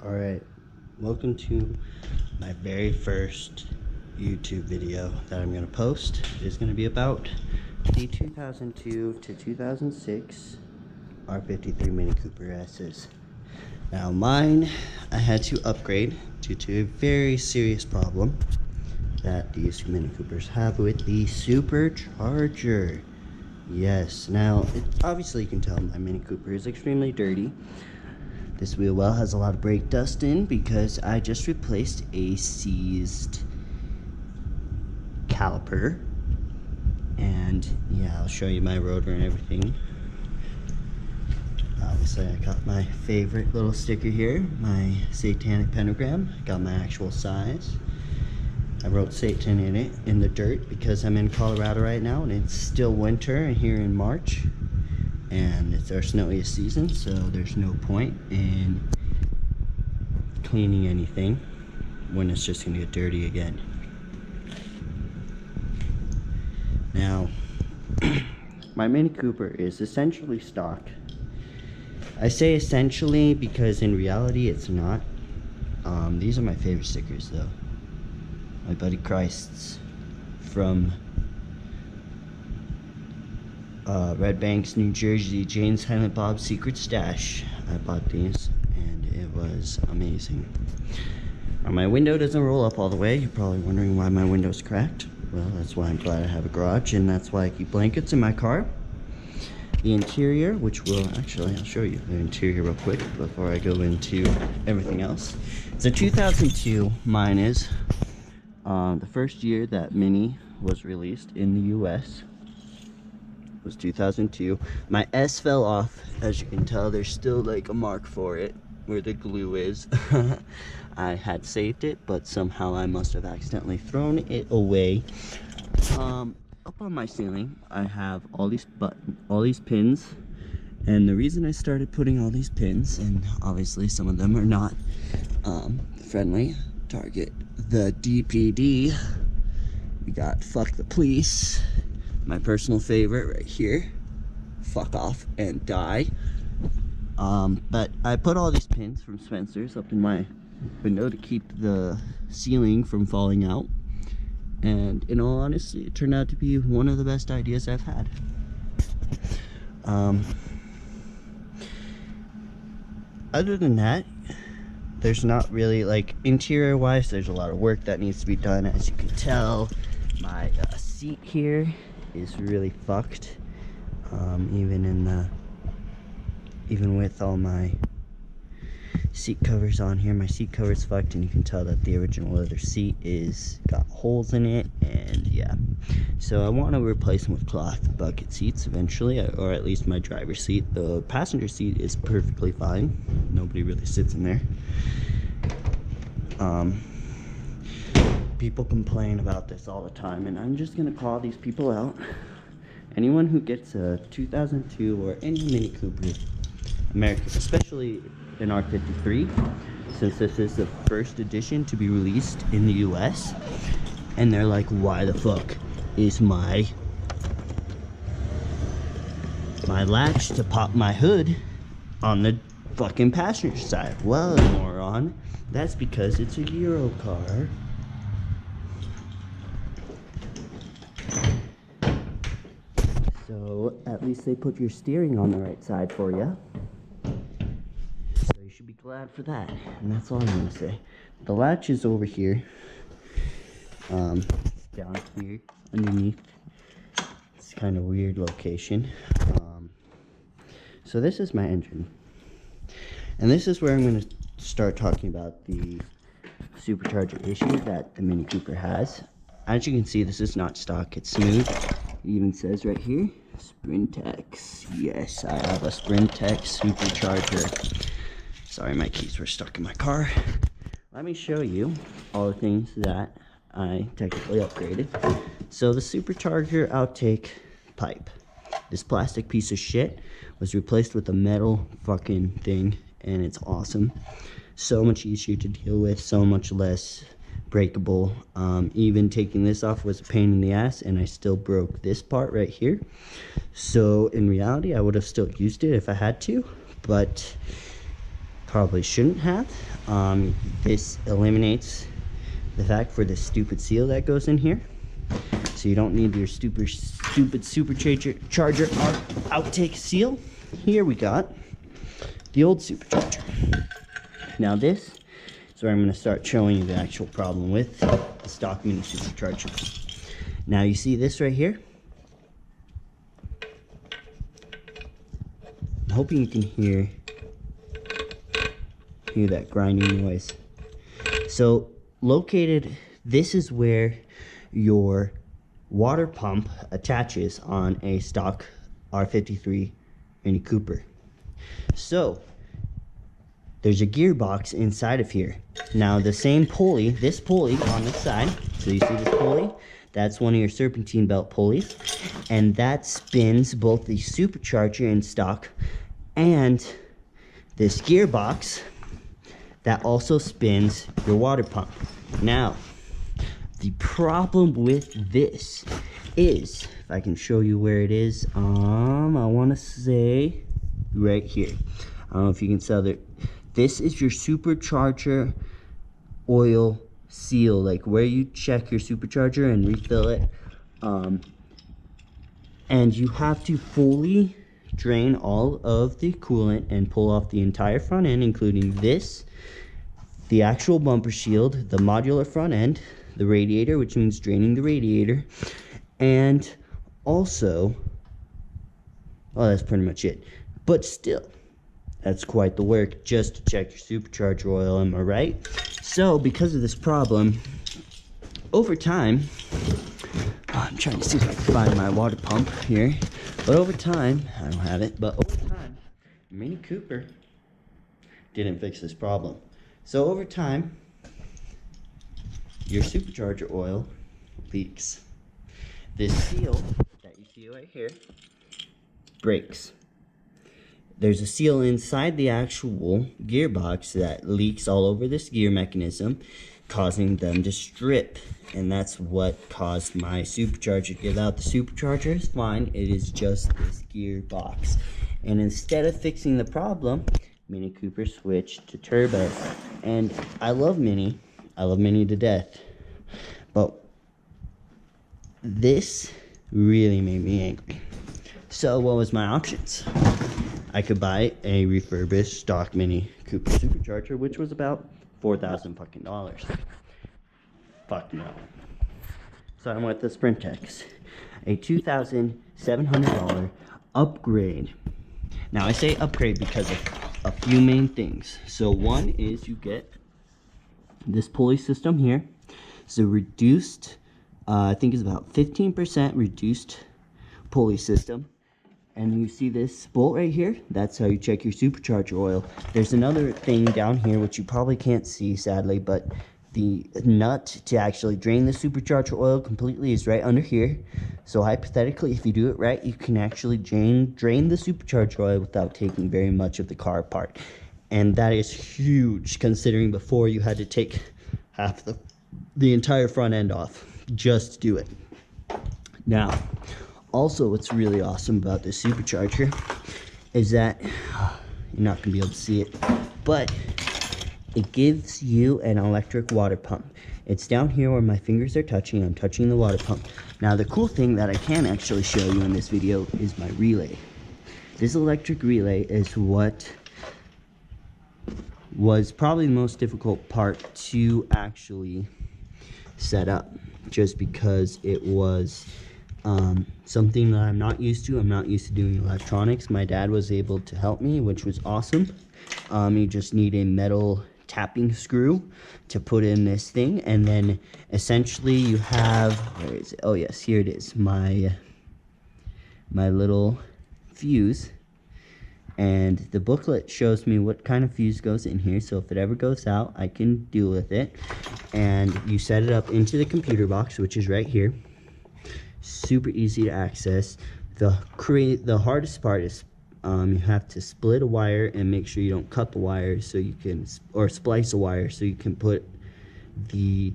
Alright, welcome to my very first YouTube video that I'm going to post. It is going to be about the 2002 to 2006 r53 Mini Cooper S's. Now mine, I had to upgrade due to a very serious problem that these Mini Coopers have with the Supercharger. Yes, now obviously you can tell my Mini Cooper is extremely dirty. This wheel well has a lot of brake dust in because I just replaced a seized caliper. And yeah, I'll show you my rotor and everything. Obviously I got my favorite little sticker here, my satanic pentagram. I got my actual size. I wrote Satan in it in the dirt because I'm in Colorado right now and it's still winter here in March. And it's our snowiest season, so there's no point in cleaning anything when it's just gonna get dirty again. Now, my Mini Cooper is essentially stock. I say essentially because in reality it's not. These are my favorite stickers though. My buddy Christ's from Red Banks, New Jersey, Jane Silent Bob's Secret Stash. I bought these and it was amazing. My window doesn't roll up all the way. You're probably wondering why my window's cracked. Well, that's why I'm glad I have a garage, and that's why I keep blankets in my car. The interior, which will actually, I'll show you the interior real quick before I go into everything else. It's a 2002, mine is. The first year that Mini was released in the US was 2002. My S fell off, as you can tell. There's still like a mark for it where the glue is. I had saved it, but somehow I must have accidentally thrown it away. Up on my ceiling I have all these pins, and the reason I started putting all these pins, and obviously some of them are not friendly, Target, the DPD, we got Fuck the Police, my personal favorite right here, fuck off and die. But I put all these pins from Spencer's up in my window to keep the ceiling from falling out, and in all honesty it turned out to be one of the best ideas I've had. Other than that, there's not really, like, interior wise there's a lot of work that needs to be done. As you can tell, my seat here is really fucked. Even with all my seat covers on here, my seat cover's fucked, and you can tell that the original leather seat is got holes in it, and yeah. So I want to replace them with cloth bucket seats eventually, or at least my driver's seat. The passenger seat is perfectly fine. Nobody really sits in there. People complain about this all the time, and I'm just gonna call these people out. Anyone who gets a 2002 or any Mini Cooper, American, especially an R53, since this is the first edition to be released in the US, and they're like, why the fuck is my latch to pop my hood on the fucking passenger side? Well, moron, that's because it's a Euro car. So at least they put your steering on the right side for you. So you should be glad for that. And that's all I'm gonna say. The latch is over here. Down here underneath. It's kind of weird location. So this is my engine. And this is where I'm gonna start talking about the Supercharger issue that the Mini Cooper has. As you can see, this is not stock, it's smooth. It even says right here, Sprintex. Yes, I have a Sprintex Supercharger. Sorry, my keys were stuck in my car. Let me show you all the things that I technically upgraded. So the Supercharger outtake pipe, this plastic piece of shit, was replaced with a metal fucking thing, and it's awesome. So much easier to deal with, so much less breakable. Even taking this off was a pain in the ass, and I still broke this part right here. So in reality I would have still used it if I had to, but probably shouldn't have. This eliminates the fact for the stupid seal that goes in here. So you don't need your stupid Supercharger outtake seal. Here we got the old Supercharger. Now this is where I'm going to start showing you the actual problem with the stock mini Supercharger. Now you see this right here? I'm hoping you can hear that grinding noise. So located, this is where your water pump attaches on a stock R53 Mini Cooper. So there's a gearbox inside of here. Now the same pulley, this pulley on this side, so you see this pulley? That's one of your serpentine belt pulleys, and that spins both the Supercharger in stock and this gearbox that also spins your water pump. Now, the problem with this is, if I can show you where it is, I want to say right here. I don't know if you can tell that. This is your Supercharger oil seal, like where you check your Supercharger and refill it. And you have to fully drain all of the coolant and pull off the entire front end, including this, the actual bumper shield, the modular front end, the radiator, which means draining the radiator, and also, well, that's pretty much it. But still, that's quite the work just to check your Supercharger oil, am I right? So, because of this problem, over time, I'm trying to see if I can find my water pump here, but over time, I don't have it, but over time, Mini Cooper didn't fix this problem. So over time, your Supercharger oil leaks. This seal that you see right here breaks. There's a seal inside the actual gearbox that leaks all over this gear mechanism, causing them to strip. And that's what caused my Supercharger to give out. The Supercharger is fine, it is just this gearbox. And instead of fixing the problem, Mini Cooper switched to turbo. And I love Mini to death. But this really made me angry. So what was my options? I could buy a refurbished stock Mini Cooper Supercharger, which was about $4,000 fucking dollars. Fuck no. So I went with the Sprintex, a $2,700 upgrade. Now I say upgrade because of a few main things. So one is you get this pulley system here. It's a reduced, I think it's about 15% reduced pulley system. And you see this bolt right here? That's how you check your Supercharger oil. There's another thing down here which you probably can't see, sadly, but the nut to actually drain the Supercharger oil completely is right under here. So hypothetically, if you do it right, you can actually drain the Supercharger oil without taking very much of the car apart. And that is huge, considering before you had to take half the entire front end off just to do it. Now, also what's really awesome about this Supercharger is that, you're not going to be able to see it, but it gives you an electric water pump. It's down here where my fingers are touching. I'm touching the water pump. Now the cool thing that I can actually show you in this video is my relay. This electric relay is what was probably the most difficult part to actually set up, just because it was something that I'm not used to. I'm not used to doing electronics. My dad was able to help me, which was awesome. You just need a metal tapping screw to put in this thing, and then essentially you have, where is it? Oh yes, here it is, my little fuse, and the booklet shows me what kind of fuse goes in here, so if it ever goes out, I can deal with it. And you set it up into the computer box, which is right here. Super easy to access. The hardest part is you have to split a wire and make sure you don't cut the wire, so you can, or splice a wire so you can put the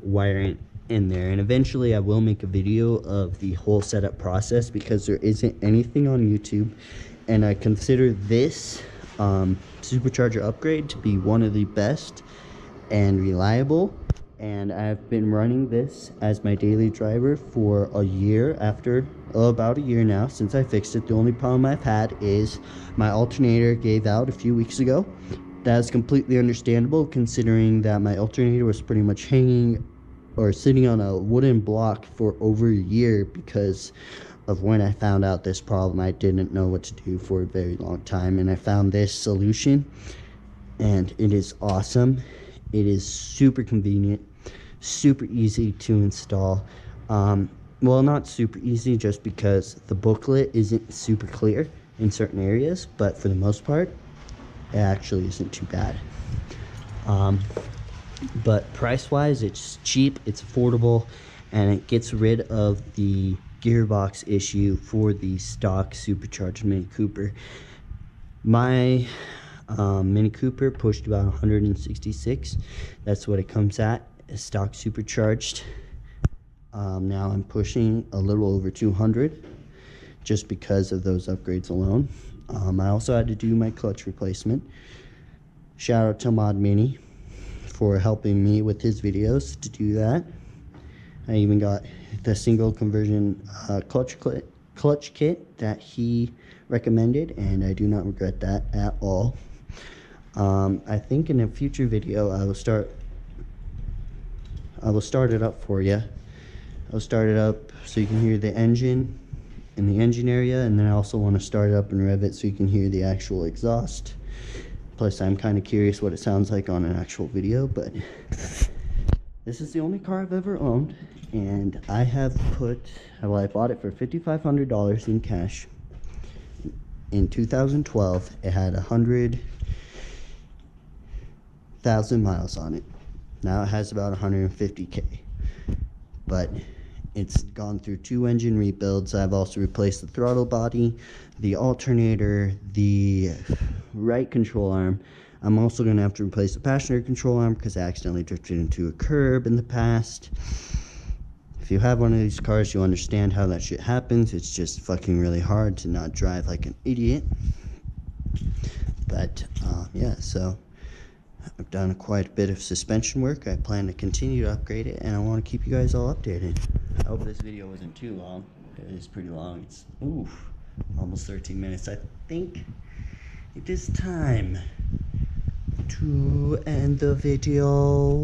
wire in there. And eventually I will make a video of the whole setup process, because there isn't anything on YouTube, and I consider this supercharger upgrade to be one of the best and reliable, and I've been running this as my daily driver for a year, about a year now since I fixed it. The only problem I've had is my alternator gave out a few weeks ago. That's completely understandable considering that my alternator was pretty much hanging or sitting on a wooden block for over a year. Because of when I found out this problem, I didn't know what to do for a very long time, and I found this solution, and it is awesome. It is super convenient, super easy to install. Well, not super easy just because the booklet isn't super clear in certain areas, but for the most part it actually isn't too bad. But price wise, it's cheap, it's affordable, and it gets rid of the gearbox issue for the stock supercharged Mini Cooper. My Mini Cooper pushed about 166. That's what it comes at, stock supercharged. Now I'm pushing a little over 200 just because of those upgrades alone. I also had to do my clutch replacement. Shout out to Mod Mini for helping me with his videos to do that. I even got the single conversion clutch kit that he recommended, and I do not regret that at all. I think in a future video I will start it up for you. I'll start it up so you can hear the engine in the engine area, and then I also want to start it up and rev it so you can hear the actual exhaust. Plus, I'm kind of curious what it sounds like on an actual video. But this is the only car I've ever owned, and I have I bought it for $5,500 in cash in 2012. It had 100,000 miles on it. Now it has about 150K, but it's gone through 2 engine rebuilds. I've also replaced the throttle body, the alternator, the right control arm. I'm also going to have to replace the passenger control arm because I accidentally drifted into a curb in the past. If you have one of these cars, you understand how that shit happens. It's just fucking really hard to not drive like an idiot. But yeah, so I've done quite a bit of suspension work. I plan to continue to upgrade it, and I want to keep you guys all updated. I hope this video wasn't too long. It is pretty long. It's almost 13 minutes. I think it is time to end the video.